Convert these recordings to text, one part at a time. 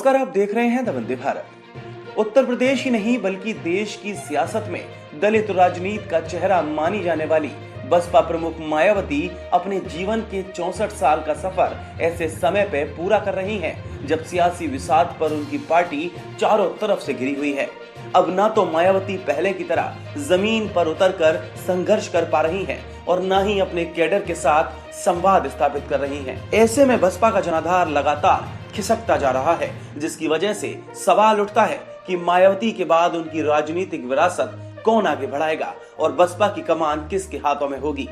नमस्कार, आप देख रहे हैं द वंदे भारत। उत्तर प्रदेश ही नहीं बल्कि देश की सियासत में दलित राजनीति का चेहरा मानी जाने वाली बसपा प्रमुख मायावती अपने जीवन के 64 साल का सफर ऐसे समय पे पूरा कर रही हैं जब सियासी विषाद पर उनकी पार्टी चारों तरफ से घिरी हुई है। अब ना तो मायावती पहले की तरह जमीन पर उतरकर संघर्ष कर पा रही हैं और ना ही अपने कैडर के साथ संवाद स्थापित कर रही हैं। ऐसे में बसपा का जनाधार लगातार खिसकता जा रहा है, जिसकी वजह से सवाल उठता है कि मायावती के बाद उनकी राजनीतिक विरासत कौन आगे बढ़ाएगा और बसपा की कमान किसके हाथों में होगी।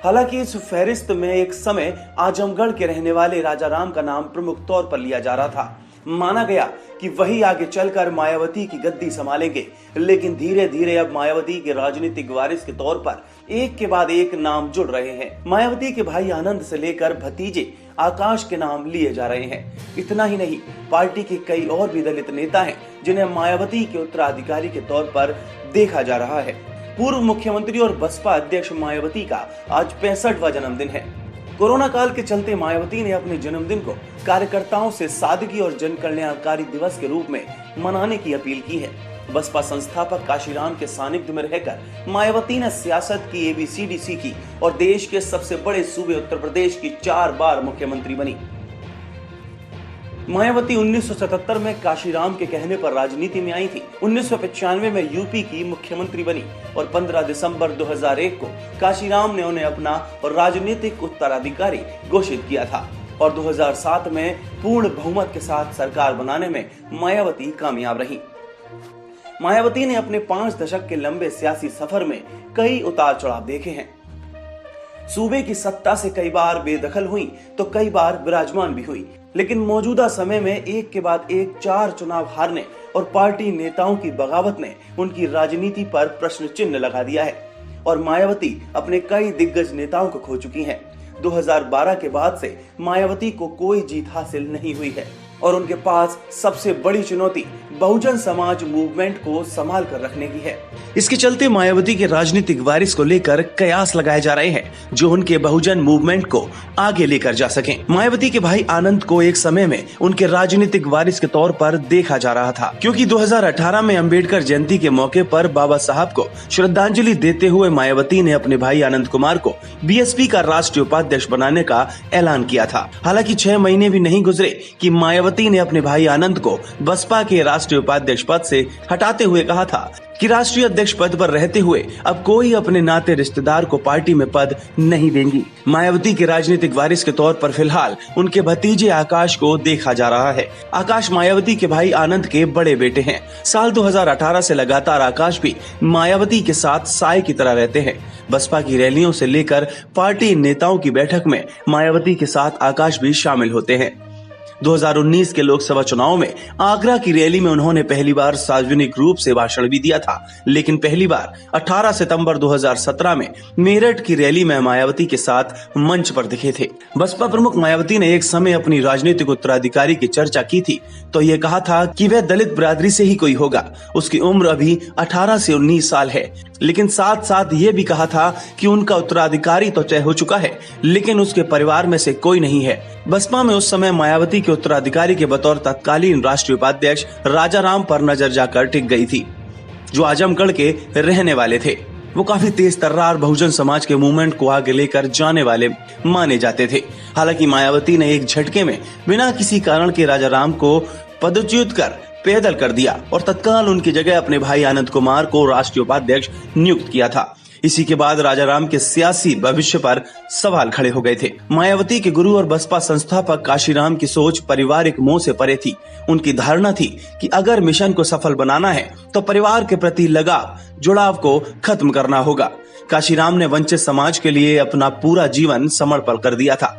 हालांकि इस फहरिस्त में एक समय आजमगढ़ के रहने वाले राजाराम का नाम प्रमुख तौर पर लिया जा रहा था। माना गया कि वही आगे चलकर मायावती की गद्दी संभालेंगे, लेकिन धीरे धीरे अब मायावती के राजनीतिक वारिस के तौर पर एक के बाद एक नाम जुड़ रहे हैं। मायावती के भाई आनंद से लेकर भतीजे आकाश के नाम लिए जा रहे हैं। इतना ही नहीं, पार्टी के कई और भी दलित नेता हैं जिन्हें मायावती के उत्तराधिकारी के तौर पर देखा जा रहा है। पूर्व मुख्यमंत्री और बसपा अध्यक्ष मायावती का आज 65वां जन्मदिन है। कोरोना काल के चलते मायावती ने अपने जन्मदिन को कार्यकर्ताओं से सादगी और जन कल्याणकारी दिवस के रूप में मनाने की अपील की है। बसपा संस्थापक काशीराम के सानिध्य में रहकर मायावती ने सियासत की ABCD सीखी और देश के सबसे बड़े सूबे उत्तर प्रदेश की 4 बार मुख्यमंत्री बनी। मायावती 1977 में काशीराम के कहने पर राजनीति में आई थी। 1995 में यूपी की मुख्यमंत्री बनी और 15 दिसंबर 2001 को काशीराम ने उन्हें अपना राजनीतिक उत्तराधिकारी घोषित किया था और 2007 में पूर्ण बहुमत के साथ सरकार बनाने में मायावती कामयाब रही। मायावती ने अपने 5 दशक के लंबे सियासी सफर में कई उतार चढ़ाव देखे हैं। सूबे की सत्ता से कई बार बेदखल हुई तो कई बार विराजमान भी हुई, लेकिन मौजूदा समय में एक के बाद एक 4 चुनाव हारने और पार्टी नेताओं की बगावत ने उनकी राजनीति पर प्रश्न चिन्ह लगा दिया है और मायावती अपने कई दिग्गज नेताओं को खो चुकी हैं। 2012 के बाद से मायावती को कोई जीत हासिल नहीं हुई है और उनके पास सबसे बड़ी चुनौती बहुजन समाज मूवमेंट को संभाल कर रखने की है। इसके चलते मायावती के राजनीतिक वारिस को लेकर कयास लगाए जा रहे हैं जो उनके बहुजन मूवमेंट को आगे लेकर जा सकें। मायावती के भाई आनंद को एक समय में उनके राजनीतिक वारिस के तौर पर देखा जा रहा था, क्योंकि 2018 में अंबेडकर जयंती के मौके पर बाबा साहब को श्रद्धांजलि देते हुए मायावती ने अपने भाई आनंद कुमार को BSP का राष्ट्रीय उपाध्यक्ष बनाने का ऐलान किया था। हालांकि 6 महीने भी नहीं गुजरे कि मायावती ने अपने भाई आनंद को बसपा के राष्ट्रीय उपाध्यक्ष पद से हटाते हुए कहा था कि राष्ट्रीय अध्यक्ष पद पर रहते हुए अब कोई अपने नाते रिश्तेदार को पार्टी में पद नहीं देंगी। मायावती के राजनीतिक वारिस के तौर पर फिलहाल उनके भतीजे आकाश को देखा जा रहा है। आकाश मायावती के भाई आनंद के बड़े बेटे हैं। साल 2018 से लगातार आकाश भी मायावती के साथ साए की तरह रहते हैं। बसपा की रैलियों से लेकर पार्टी नेताओं की बैठक में मायावती के साथ आकाश भी शामिल होते हैं। 2019 के लोकसभा चुनाव में आगरा की रैली में उन्होंने पहली बार सार्वजनिक रूप से भाषण भी दिया था, लेकिन पहली बार 18 सितंबर 2017 में मेरठ की रैली में मायावती के साथ मंच पर दिखे थे। बसपा प्रमुख मायावती ने एक समय अपनी राजनीतिक उत्तराधिकारी की चर्चा की थी तो ये कहा था कि वह दलित बिरादरी से ही कोई होगा। उसकी उम्र अभी 18 से 19 साल है, लेकिन साथ साथ ये भी कहा था कि उनका उत्तराधिकारी तो तय हो चुका है, लेकिन उसके परिवार में से कोई नहीं है। बसपा में उस समय मायावती के उत्तराधिकारी के बतौर तत्कालीन राष्ट्रीय उपाध्यक्ष राजाराम पर नजर जाकर टिक गई थी, जो आजमगढ़ के रहने वाले थे। वो काफी तेज तर्रार बहुजन समाज के मूवमेंट को आगे लेकर जाने वाले माने जाते थे। हालांकि मायावती ने एक झटके में बिना किसी कारण के राजाराम को पदच्युत कर पैदल कर दिया और तत्काल उनकी जगह अपने भाई आनंद कुमार को राष्ट्रीय उपाध्यक्ष नियुक्त किया था। इसी के बाद राजाराम के सियासी भविष्य पर सवाल खड़े हो गए थे। मायावती के गुरु और बसपा संस्थापक काशीराम की सोच पारिवारिक मोह से परे थी। उनकी धारणा थी कि अगर मिशन को सफल बनाना है तो परिवार के प्रति लगाव जुड़ाव को खत्म करना होगा। काशीराम ने वंचित समाज के लिए अपना पूरा जीवन समर्पण कर दिया था।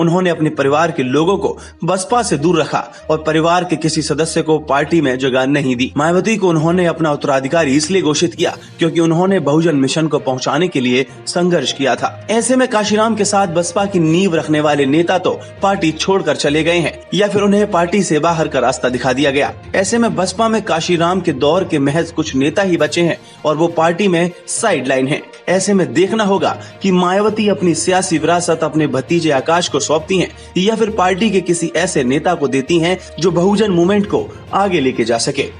उन्होंने अपने परिवार के लोगों को बसपा से दूर रखा और परिवार के किसी सदस्य को पार्टी में जगह नहीं दी। मायावती को उन्होंने अपना उत्तराधिकारी इसलिए घोषित किया क्योंकि उन्होंने बहुजन मिशन को पहुंचाने के लिए संघर्ष किया था। ऐसे में काशीराम के साथ बसपा की नींव रखने वाले नेता तो पार्टी छोड़कर चले गए हैं या फिर उन्हें पार्टी से बाहर का रास्ता दिखा दिया गया। ऐसे में बसपा में काशीराम के दौर के महज कुछ नेता ही बचे हैं और वो पार्टी में साइड लाइन है। ऐसे में देखना होगा कि मायावती अपनी सियासी विरासत अपने भतीजे आकाश को सौंपती हैं या फिर पार्टी के किसी ऐसे नेता को देती हैं जो बहुजन मूवमेंट को आगे लेके जा सके।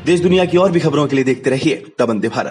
देश दुनिया की और भी खबरों के लिए देखते रहिए द वंदे भारत।